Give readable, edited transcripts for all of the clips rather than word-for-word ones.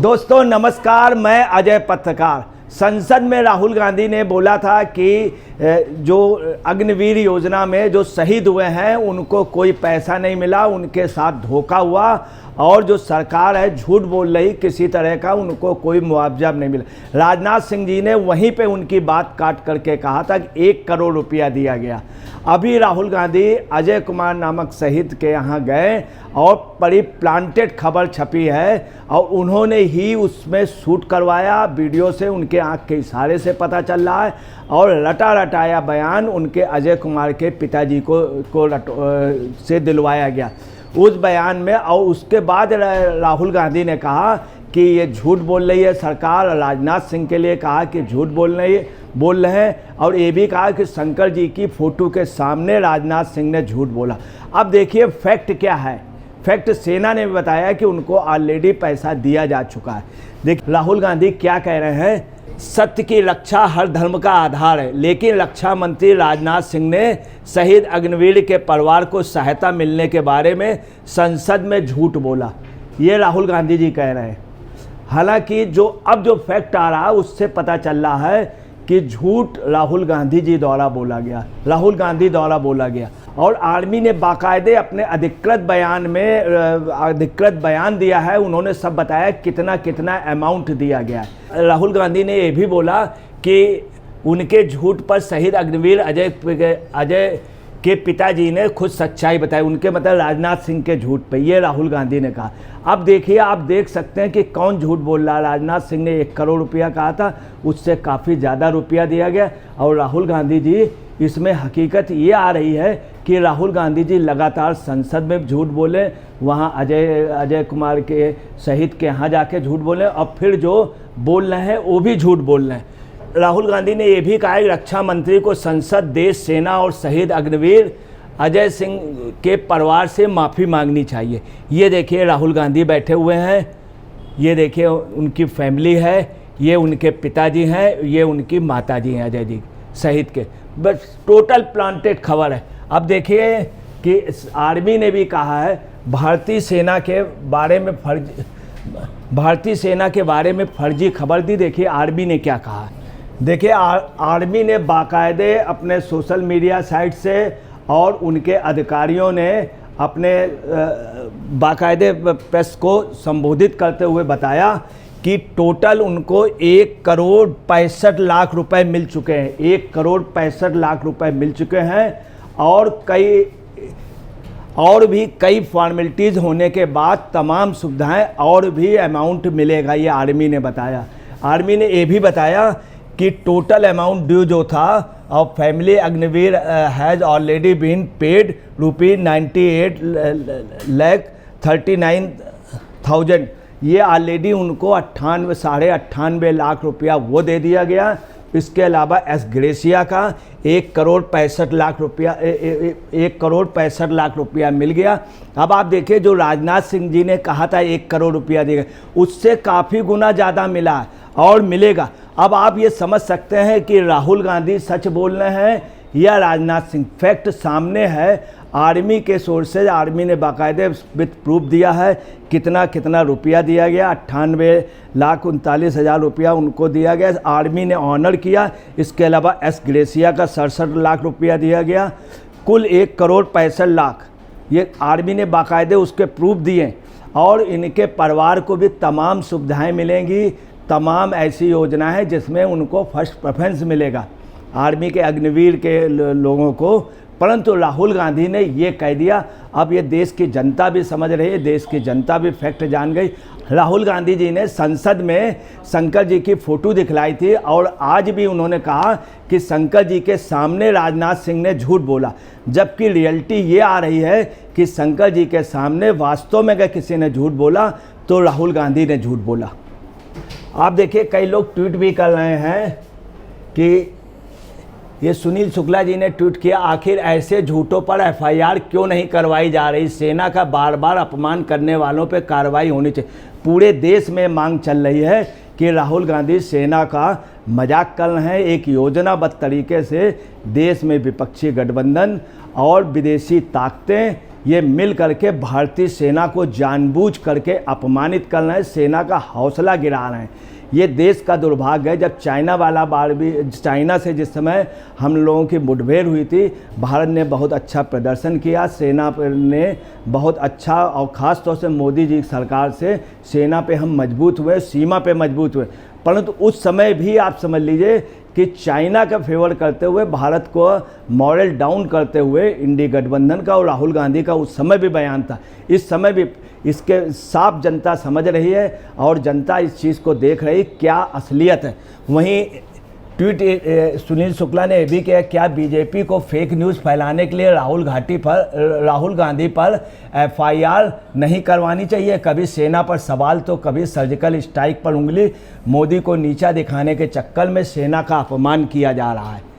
दोस्तों नमस्कार, मैं अजय पत्रकार। संसद में राहुल गांधी ने बोला था कि जो अग्निवीर योजना में जो शहीद हुए हैं उनको कोई पैसा नहीं मिला, उनके साथ धोखा हुआ और जो सरकार है झूठ बोल रही, किसी तरह का उनको कोई मुआवजा नहीं मिला। राजनाथ सिंह जी ने वहीं पे उनकी बात काट करके कहा था कि 1 करोड़ रुपया दिया गया। अभी राहुल गांधी अजय कुमार नामक शहीद के यहाँ गए और बड़ी प्लांटेड खबर छपी है और उन्होंने ही उसमें शूट करवाया, वीडियो से उनके आंख के इशारे से पता चल रहा है और रटा रटाया बयान उनके अजय कुमार के पिताजी को से दिलवाया गया उस बयान में। और उसके बाद राहुल गांधी ने कहा कि ये झूठ बोल रही है सरकार। राजनाथ सिंह के लिए कहा कि झूठ बोल रहे हैं और ये भी कहा कि शंकर जी की फ़ोटो के सामने राजनाथ सिंह ने झूठ बोला। अब देखिए फैक्ट क्या है। फैक्ट सेना ने बताया कि उनको ऑलरेडी पैसा दिया जा चुका है। देखिए राहुल गांधी क्या कह रहे हैं, सत्य की रक्षा हर धर्म का आधार है, लेकिन रक्षा मंत्री राजनाथ सिंह ने शहीद अग्निवीर के परिवार को सहायता मिलने के बारे में संसद में झूठ बोला। ये राहुल गांधी जी कह रहे हैं। हालांकि जो फैक्ट आ रहा है उससे पता चल रहा है कि झूठ राहुल गांधी जी द्वारा बोला गया, राहुल गांधी द्वारा बोला गया। और आर्मी ने बाकायदे अपने अधिकृत बयान दिया है, उन्होंने सब बताया कितना कितना अमाउंट दिया गया है। राहुल गांधी ने ये भी बोला कि उनके झूठ पर शहीद अग्निवीर अजय के पिताजी ने खुद सच्चाई बताई, उनके मतलब राजनाथ सिंह के झूठ पे, ये राहुल गांधी ने कहा। अब देखिए, आप देख सकते हैं कि कौन झूठ बोल रहा है। राजनाथ सिंह ने 1 करोड़ रुपया कहा था, उससे काफ़ी ज़्यादा रुपया दिया गया। और राहुल गांधी जी, इसमें हकीकत ये आ रही है कि राहुल गांधी जी लगातार संसद में झूठ बोले, वहाँ अजय कुमार के शहीद के यहाँ जाके झूठ बोले और फिर जो बोल रहे हैं वो भी झूठ बोल रहे हैं। राहुल गांधी ने यह भी कहा कि रक्षा मंत्री को संसद, देश, सेना और शहीद अग्निवीर अजय सिंह के परिवार से माफ़ी मांगनी चाहिए। ये देखिए राहुल गांधी बैठे हुए हैं, ये देखिए उनकी फैमिली है, ये उनके पिताजी हैं, ये उनकी माताजी हैं अजय जी शहीद के। बस टोटल प्लांटेड खबर है। अब देखिए कि आर्मी ने भी कहा है भारतीय सेना के बारे में फर्जी खबर दी। देखिए आर्मी ने क्या कहा। देखिए आर्मी ने बाकायदे अपने सोशल मीडिया साइट से और उनके अधिकारियों ने अपने बाकायदे प्रेस को संबोधित करते हुए बताया कि टोटल उनको 1 करोड़ 65 लाख रुपए मिल चुके हैं। 1 करोड़ 65 लाख रुपए मिल चुके हैं और भी कई फॉर्मेलिटीज़ होने के बाद तमाम सुविधाएं और भी अमाउंट मिलेगा, ये आर्मी ने बताया। आर्मी ने ये भी बताया कि टोटल अमाउंट ड्यू जो था और family Agniveer has already been paid ₹98,39,39,000। ये ऑलरेडी उनको 98 लाख रुपया वो दे दिया गया। इसके अलावा एस ग्रेसिया का 1 करोड़ 65 लाख रुपया मिल गया। अब आप देखिए जो राजनाथ सिंह जी ने कहा था 1 करोड़ रुपया देगा, उससे काफ़ी गुना ज़्यादा मिला और मिलेगा। अब आप ये समझ सकते हैं कि राहुल गांधी सच बोल रहे हैं या राजनाथ सिंह। फैक्ट सामने है, आर्मी के सोर्सेज, आर्मी ने बाकायदे विथ प्रूफ दिया है कितना कितना रुपया दिया गया। 98,39,000 रुपया उनको दिया गया, आर्मी ने ऑनर किया। इसके अलावा एस ग्रेसिया का 67 लाख रुपया दिया गया। कुल 1 करोड़ 65 लाख ये आर्मी ने बाकायदे उसके प्रूफ दिए। और इनके परिवार को भी तमाम सुविधाएं मिलेंगी, तमाम ऐसी योजना है जिसमें उनको फर्स्ट प्रेफरेंस मिलेगा आर्मी के अग्निवीर के लोगों को। परंतु राहुल गांधी ने ये कह दिया। अब ये देश की जनता भी समझ रही है, देश की जनता भी फैक्ट जान गई। राहुल गांधी जी ने संसद में शंकर जी की फ़ोटो दिखलाई थी और आज भी उन्होंने कहा कि शंकर जी के सामने राजनाथ सिंह ने झूठ बोला, जबकि रियलिटी ये आ रही है कि शंकर जी के सामने वास्तव में अगर किसी ने झूठ बोला तो राहुल गांधी ने झूठ बोला। आप देखिए कई लोग ट्वीट भी कर रहे हैं कि ये सुनील शुक्ला जी ने ट्वीट किया, आखिर ऐसे झूठों पर एफआईआर क्यों नहीं करवाई जा रही? सेना का बार बार अपमान करने वालों पर कार्रवाई होनी चाहिए। पूरे देश में मांग चल रही है कि राहुल गांधी सेना का मजाक कर रहे हैं। एक योजनाबद्ध तरीके से देश में विपक्षी गठबंधन और विदेशी ताकतें ये मिल करके भारतीय सेना को जानबूझ करके अपमानित कर रहे हैं, सेना का हौसला गिरा रहे हैं। ये देश का दुर्भाग्य है। जब चाइना वाला बार भी, चाइना से जिस समय हम लोगों की मुठभेड़ हुई थी, भारत ने बहुत अच्छा प्रदर्शन किया, सेना ने बहुत अच्छा, और ख़ास तौर से मोदी जी की सरकार से सेना पे हम मजबूत हुए, सीमा पे मजबूत हुए। परंतु उस समय भी आप समझ लीजिए कि चाइना का फेवर करते हुए, भारत को मॉरल डाउन करते हुए इंडी गठबंधन का और राहुल गांधी का उस समय भी बयान था। इस समय भी इसके साफ जनता समझ रही है और जनता इस चीज़ को देख रही क्या असलियत है। वहीं ट्वीट सुनील शुक्ला ने यह भी किया, क्या बीजेपी को फेक न्यूज़ फैलाने के लिए राहुल गांधी पर एफआईआर नहीं करवानी चाहिए? कभी सेना पर सवाल तो कभी सर्जिकल स्ट्राइक पर उंगली। मोदी को नीचा दिखाने के चक्कर में सेना का अपमान किया जा रहा है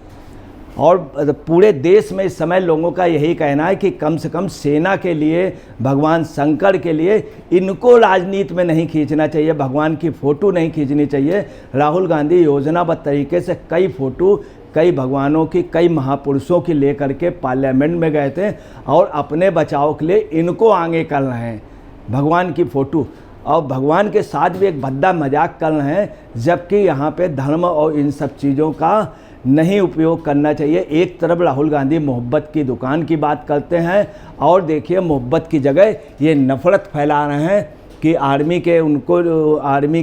और पूरे देश में इस समय लोगों का यही कहना है कि कम से कम सेना के लिए, भगवान शंकर के लिए इनको राजनीति में नहीं खींचना चाहिए, भगवान की फ़ोटो नहीं खींचनी चाहिए। राहुल गांधी योजनाबद्ध तरीके से कई फ़ोटो, कई भगवानों की, कई महापुरुषों की लेकर के पार्लियामेंट में गए थे और अपने बचाव के लिए इनको आगे कर रहे हैं, भगवान की फ़ोटो, और भगवान के साथ भी एक भद्दा मजाक कर रहे हैं, जबकि यहाँ पे धर्म और इन सब चीज़ों का नहीं उपयोग करना चाहिए। एक तरफ राहुल गांधी मोहब्बत की दुकान की बात करते हैं और देखिए मोहब्बत की जगह ये नफ़रत फैला रहे हैं कि आर्मी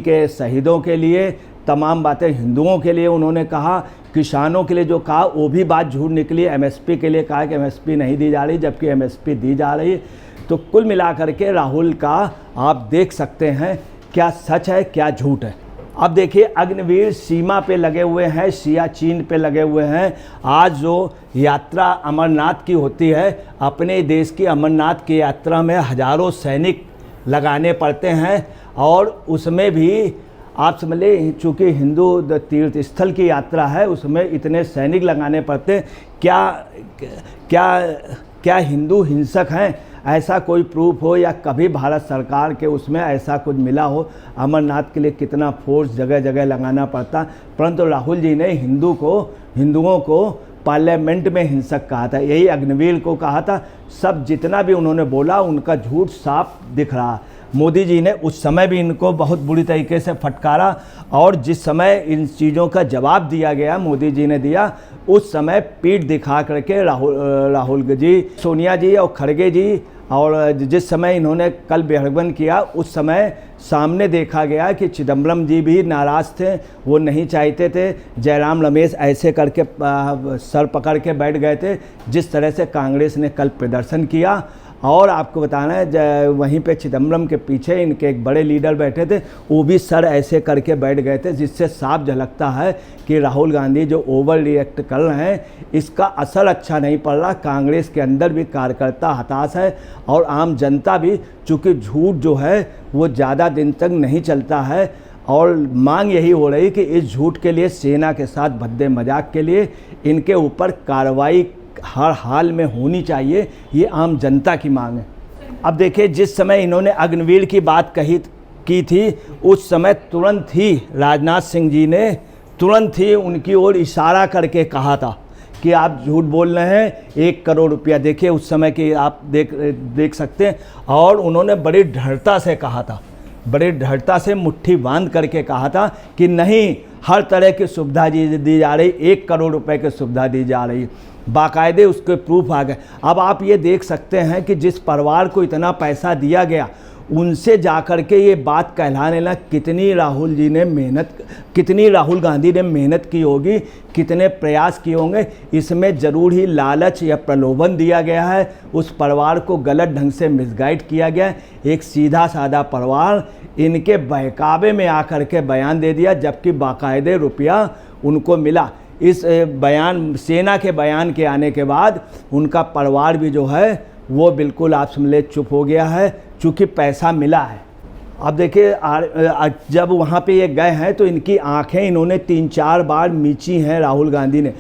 के शहीदों के लिए तमाम बातें, हिंदुओं के लिए उन्होंने कहा, किसानों के लिए जो कहा वो भी बात झूठ निकली। एमएसपी के लिए कहा कि एमएसपी नहीं दी जा रही, जबकि एमएसपी दी जा रही। तो कुल मिलाकर के राहुल का आप देख सकते हैं क्या सच है क्या झूठ है। अब देखिए अग्निवीर सीमा पे लगे हुए हैं, सियाचिन पे लगे हुए हैं। आज जो यात्रा अमरनाथ की होती है, अपने देश की अमरनाथ की यात्रा में हज़ारों सैनिक लगाने पड़ते हैं और उसमें भी आप समझ लें, चूँकि हिंदू तीर्थ स्थल की यात्रा है, उसमें इतने सैनिक लगाने पड़ते हैं। क्या हिंदू हिंसक हैं? ऐसा कोई प्रूफ हो या कभी भारत सरकार के उसमें ऐसा कुछ मिला हो? अमरनाथ के लिए कितना फोर्स जगह जगह लगाना पड़ता, परंतु राहुल जी ने हिंदुओं को पार्लियामेंट में हिंसक कहा था, यही अग्निवीर को कहा था। सब जितना भी उन्होंने बोला उनका झूठ साफ दिख रहा। मोदी जी ने उस समय भी इनको बहुत बुरी तरीके से फटकारा और जिस समय इन चीज़ों का जवाब दिया गया, मोदी जी ने दिया, उस समय पीठ दिखा करके राहुल जी, सोनिया जी और खड़गे जी, और जिस समय इन्होंने कल बयान किया उस समय सामने देखा गया कि चिदम्बरम जी भी नाराज़ थे, वो नहीं चाहते थे। जयराम रमेश ऐसे करके सर पकड़ के बैठ गए थे जिस तरह से कांग्रेस ने कल प्रदर्शन किया। और आपको बताना है वहीं पे चिदम्बरम के पीछे इनके एक बड़े लीडर बैठे थे, वो भी सर ऐसे करके बैठ गए थे, जिससे साफ झलकता है कि राहुल गांधी जो ओवर रिएक्ट कर रहे हैं इसका असर अच्छा नहीं पड़ रहा। कांग्रेस के अंदर भी कार्यकर्ता हताश है और आम जनता भी, चूँकि झूठ जो है वो ज़्यादा दिन तक नहीं चलता है और मांग यही हो रही कि इस झूठ के लिए, सेना के साथ भद्दे मजाक के लिए इनके ऊपर कार्रवाई हर हाल में होनी चाहिए, ये आम जनता की मांग है। अब देखिए जिस समय इन्होंने अग्निवीर की बात की थी उस समय तुरंत ही राजनाथ सिंह जी ने तुरंत ही उनकी ओर इशारा करके कहा था कि आप झूठ बोल रहे हैं, 1 करोड़ रुपया। देखिए उस समय की आप देख सकते हैं और उन्होंने बड़ी दृढ़ता से कहा था, बड़ी दृढ़ता से मुट्ठी बांध करके कहा था कि नहीं, हर तरह की सुविधा दी जा रही, 1 करोड़ रुपए की सुविधा दी जा रही, बाकायदे उसके प्रूफ आ गए। अब आप ये देख सकते हैं कि जिस परिवार को इतना पैसा दिया गया उनसे जाकर के ये बात कहलाने लगा, कितनी राहुल गांधी ने मेहनत की होगी, कितने प्रयास किए होंगे। इसमें ज़रूर ही लालच या प्रलोभन दिया गया है, उस परिवार को गलत ढंग से मिसगाइड किया गया। एक सीधा साधा परिवार इनके बहकावे में आकर के बयान दे दिया, जबकि बाकायदे रुपया उनको मिला। इस बयान, सेना के बयान के आने के बाद उनका परिवार भी जो है वो बिल्कुल आप समझ ले चुप हो गया है, चूँकि पैसा मिला है। अब देखिए जब वहाँ पे ये गए हैं तो इनकी आंखें इन्होंने 3-4 बार मींची हैं राहुल गांधी ने।